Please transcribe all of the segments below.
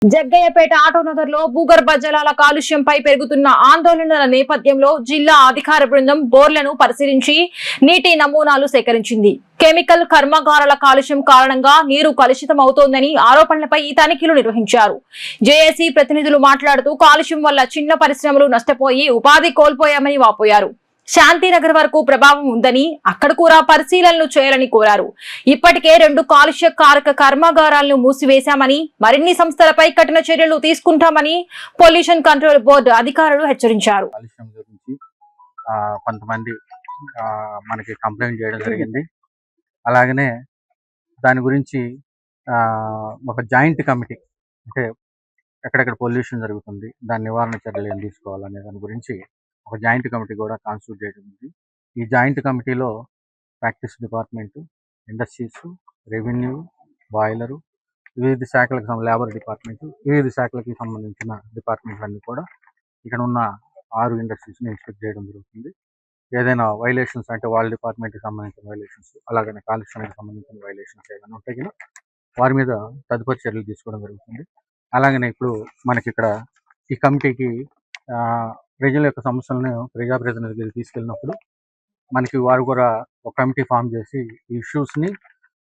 జగ్గయ్యపేట ఆటోనగర్ లో భూగర్భ జలాల కాలుష్యంపై పెరుగుతున్న ఆందోళనల నేపథ్యంలో జిల్లా అధికార బృందం బోర్లను పరిశీలించి నీటి నమూనాలు సేకరించింది. కెమికల్ కర్మాగారాల కాలుష్యం కారణంగా నీరు కలుషితమవుతోందని ఆరోపణలపై ఈ తనిఖీలు నిర్వహించారు. జేఏసీ ప్రతినిధులు మాట్లాడుతూ కాలుష్యం వల్ల చిన్న పరిశ్రమలు నష్టపోయి ఉపాధి కోల్పోయామని వాపోయారు. శాంతినగర్ వరకు ప్రభావం ఉందని అక్కడ కూడా పరిశీలనలు చేయాలని కోరారు. ఇప్పటికే 2 కాలుష్య కారక కర్మాగారాలను మూసివేశామని, మరిన్ని సంస్థలపై కఠిన చర్యలు తీసుకుంటామని పొల్యూషన్ కంట్రోల్ బోర్డు అధికారులు హెచ్చరించారు. కొంతమంది మనకి కంప్లైంట్ చేయడం జరిగింది. అలాగనే దాని గురించి ఒక జాయింట్ కమిటీ, అంటే ఎక్కడెక్కడ పొల్యూషన్ జరుగుతుంది, దాని నివారణ చర్యలు ఏం తీసుకోవాలనే దాని గురించి ఒక జాయింట్ కమిటీ కూడా కాన్స్టిట్యూట్ చేయడం ఉంది. ఈ జాయింట్ కమిటీలో practice department, industries, revenue, boiler, వివిధ శాఖలకు లేబర్ డిపార్ట్మెంటు, వివిధ శాఖలకి సంబంధించిన డిపార్ట్మెంట్లన్నీ కూడా ఇక్కడ ఉన్న 6 ఇండస్ట్రీస్ని ఇన్స్పెక్ట్ చేయడం జరుగుతుంది. ఏదైనా వైలేషన్స్ అంటే వాళ్ళ డిపార్ట్మెంట్కి సంబంధించిన వైలేషన్స్, అలాగనే కాలుష్యానికి సంబంధించిన వైలేషన్స్ ఏదైనా ఉంటే కదా వారి మీద తదుపరి చర్యలు తీసుకోవడం జరుగుతుంది. అలాగనే ఇప్పుడు మనకి ఇక్కడ ఈ కమిటీకి ప్రజల యొక్క సమస్యలను ప్రజాప్రతినిధులకు తీసుకెళ్ళినప్పుడు మనకి వారు కూడా ఒక కమిటీ ఫామ్ చేసి ఈ ఇష్యూస్ని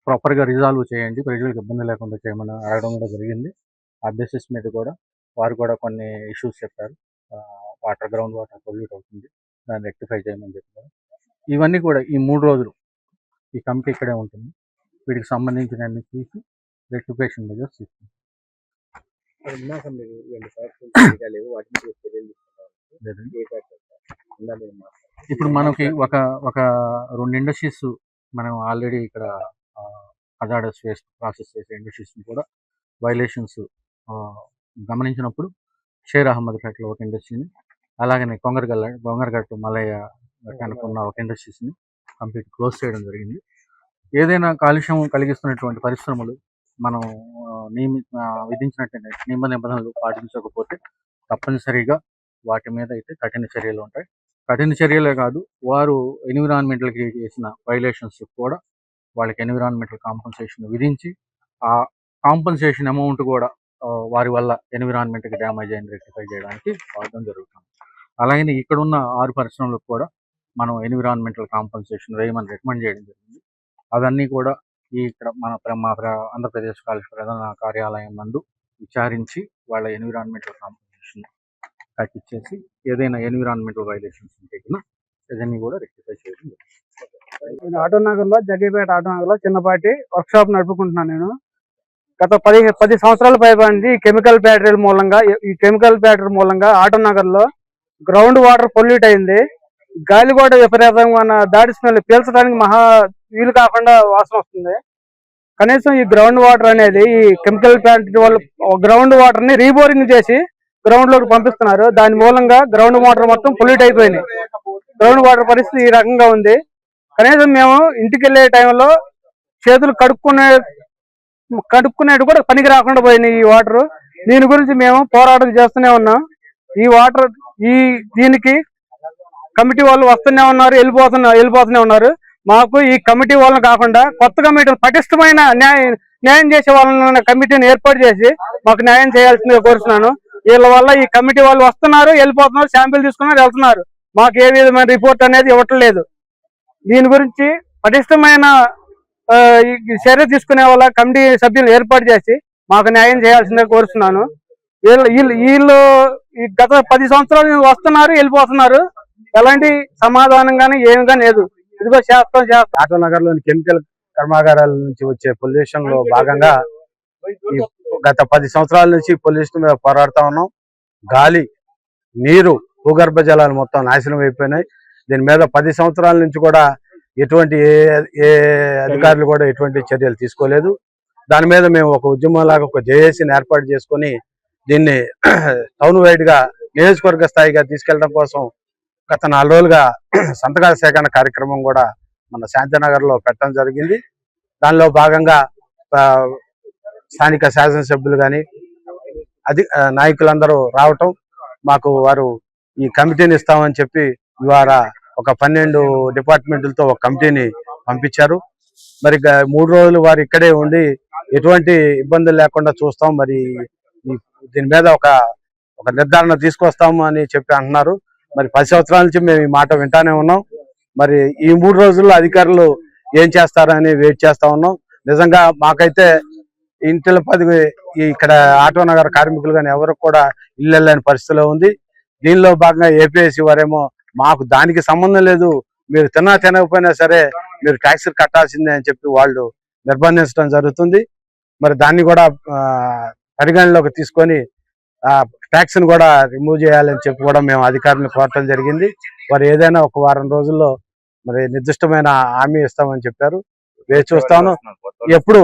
ప్రాపర్గా రిజాల్వ్ చేయండి, ప్రజలకు ఇబ్బంది లేకుండా చేయమని అడగడం కూడా జరిగింది. ఆ బేసిస్ మీద కూడా వారు కూడా కొన్ని ఇష్యూస్ చెప్పారు. గ్రౌండ్ వాటర్ పొల్యూట్ అవుతుంది, దాన్ని రెక్టిఫై చేయమని చెప్పారు. ఇవన్నీ కూడా ఈ 3 రోజులు ఈ కమిటీ ఇక్కడే ఉంటుంది. వీటికి సంబంధించిన అన్ని తీసి రెక్టిఫికేషన్ మెజర్స్ తీసుకుంటాం. ఇప్పుడు మనకి ఒక 2 ఇండస్ట్రీస్ మనం ఆల్రెడీ ఇక్కడ హజార్డస్ వేస్ట్ ప్రాసెస్ చేసే ఇండస్ట్రీస్ని కూడా వైలేషన్స్ గమనించినప్పుడు షేర్ అహ్మద్పేటలో ఒక ఇండస్ట్రీని, అలాగనే కొంగరగట్టు మలయ్య కనుకున్న ఒక ఇండస్ట్రీస్ని కంప్లీట్ క్లోజ్ చేయడం జరిగింది. ఏదైనా కాలుష్యం కలిగిస్తున్నటువంటి పరిశ్రమలు మనం విధించినట్టు నియమ నిబంధనలు పాటించకపోతే తప్పనిసరిగా వాటి మీద అయితే కఠిన చర్యలు ఉంటాయి. కఠిన చర్యలే కాదు, వారు ఎన్విరాన్మెంటల్కి చేసిన వైలేషన్స్ కూడా వాళ్ళకి ఎన్విరాన్మెంటల్ కాంపన్సేషన్ విధించి ఆ కాంపన్సేషన్ అమౌంట్ కూడా వారి వల్ల ఎన్విరాన్మెంట్కి డ్యామేజ్ అయిన రెక్టిఫై చేయడానికి వాడడం జరుగుతుంది. అలాగే ఇక్కడ ఉన్న 6 పరిశ్రమలకు కూడా మనం ఎన్విరాన్మెంటల్ కాంపన్సేషన్ వేయమని రికమెండ్ చేయడం జరిగింది. అవన్నీ కూడా ఇక్కడ మా ఆంధ్రప్రదేశ్ కాలుష్య ప్రధాన కార్యాలయం నందు విచారించి వాళ్ళ ఎన్విరాన్మెంటల్ కాంపన్సేషన్ కట్టించేసి ఏదైనా ఎన్విరాన్మెంటల్ వైలేషన్స్ ఉంటే కన్నా ఇవన్నీ కూడా రెక్టిఫై చేయడం జరుగుతుంది. ఆటోనగర్లో జగ్గయ్యపేట ఆటోనగర్లో చిన్నపాటి వర్క్షాప్ నడుపుకుంటున్నాను నేను. గత 10 సంవత్సరాల పైబడింది. ఈ కెమికల్ ఫ్యాక్టరీ మూలంగా ఆటోనగర్లో గ్రౌండ్ వాటర్ పొల్యూట్ అయింది. గాలి కూడా విపరీతంగా దాడి స్మెల్ పీల్చడానికి వీలు కాకుండా వాసన వస్తుంది. కనీసం ఈ గ్రౌండ్ వాటర్ అనేది ఈ కెమికల్ ఫ్యాక్టరీ వాళ్ళు గ్రౌండ్ వాటర్ ని రీబోరింగ్ చేసి గ్రౌండ్ లోకి పంపిస్తున్నారు. దాని మూలంగా గ్రౌండ్ వాటర్ మొత్తం పొల్యూట్ అయిపోయినాయి. గ్రౌండ్ వాటర్ పరిస్థితి ఈ రకంగా ఉంది. కనీసం మేము ఇంటికి వెళ్ళే టైంలో చేతులు కడుక్కునేది కూడా పనికి రాకుండా పోయినాయి ఈ వాటర్. దీని గురించి మేము పోరాటం చేస్తూనే ఉన్నాం. ఈ వాటర్ దీనికి కమిటీ వాళ్ళు వస్తూనే ఉన్నారు, వెళ్ళిపోతూనే ఉన్నారు. మాకు ఈ కమిటీ వాళ్ళని కాకుండా కొత్త కమిటీలు పటిష్టమైన న్యాయం చేసే వాళ్ళని కమిటీని ఏర్పాటు చేసి మాకు న్యాయం చేయాల్సిందిగా కోరుతున్నాను. వీళ్ళ వల్ల ఈ కమిటీ వాళ్ళు వస్తున్నారు, వెళ్ళిపోతున్నారు, శాంపిల్ తీసుకున్నారు, వెళ్తున్నారు. మాకు ఏ విధమైన రిపోర్ట్ అనేది ఇవ్వట్లేదు. దీని గురించి పటిష్టమైన చర్య తీసుకునే వాళ్ళ కమిటీ సభ్యులు ఏర్పాటు చేసి మాకు న్యాయం చేయాల్సిందిగా కోరుతున్నాను. వీళ్ళు గత 10 సంవత్సరాలు వస్తున్నారు, వెళ్ళిపోతున్నారు. ఎలాంటి సమాధానం కానీ ఏమి కానీ లేదు. ఇదిగో చేస్తాం. ఆటోనగర్ లోని కెమికల్ కర్మాగారాల నుంచి వచ్చే పొల్యూషన్ లో భాగంగా గత 10 సంవత్సరాల నుంచి పొల్యూషన్ మీద పోరాడుతా ఉన్నాం. గాలి, నీరు, భూగర్భ జలాలు మొత్తం నాశనం అయిపోయినాయి. దీని మీద 10 సంవత్సరాల నుంచి కూడా ఎటువంటి ఏ అధికారులు కూడా ఎటువంటి చర్యలు తీసుకోలేదు. దాని మీద మేము ఒక ఉద్యమం లాగా ఒక జేఏసీని ఏర్పాటు చేసుకుని దీన్ని టౌన్ వైడ్ గా నియోజకవర్గ స్థాయిగా తీసుకెళ్లడం కోసం గత 4 రోజులుగా సంతకాల సేకరణ కార్యక్రమం కూడా మన శాంతినగర్ లో పెట్టడం జరిగింది. దానిలో భాగంగా స్థానిక శాసనసభ్యులు కానీ నాయకులందరూ రావటం, మాకు వారు ఈ కమిటీని ఇస్తామని చెప్పి ఇవాళ ఒక 12 డిపార్ట్మెంట్లతో ఒక కమిటీని పంపించారు. మరి 3 రోజులు వారు ఇక్కడే ఉండి ఎటువంటి ఇబ్బందులు లేకుండా చూస్తాం. మరి దీని మీద ఒక నిర్ధారణ తీసుకొస్తాము అని చెప్పి అంటున్నారు. మరి 10 సంవత్సరాల నుంచి మేము ఈ మాట వింటానే ఉన్నాం. మరి ఈ 3 రోజుల్లో అధికారులు ఏం చేస్తారని వెయిట్ చేస్తా ఉన్నాం. నిజంగా మాకైతే ఇంటిల 10 ఇక్కడ ఆటో నగర కార్మికులు కానీ ఎవరికి కూడా ఇల్లు వెళ్ళని పరిస్థితిలో ఉంది. దీనిలో భాగంగా ఏపీఎస్సీ వారేమో మాకు దానికి సంబంధం లేదు, మీరు తినకపోయినా సరే మీరు ట్యాక్స్ కట్టాల్సిందే అని చెప్పి వాళ్ళు నిర్బంధించడం జరుగుతుంది. మరి దాన్ని కూడా పరిగణలోకి తీసుకొని ట్యాక్స్ ని కూడా రిమూవ్ చేయాలని చెప్పి కూడా మేము అధికారులను కోరటం జరిగింది. వారు ఏదైనా ఒక వారం రోజుల్లో మరి నిర్దిష్టమైన హామీ ఇస్తామని చెప్పారు. వేచి చూస్తాను. ఎప్పుడు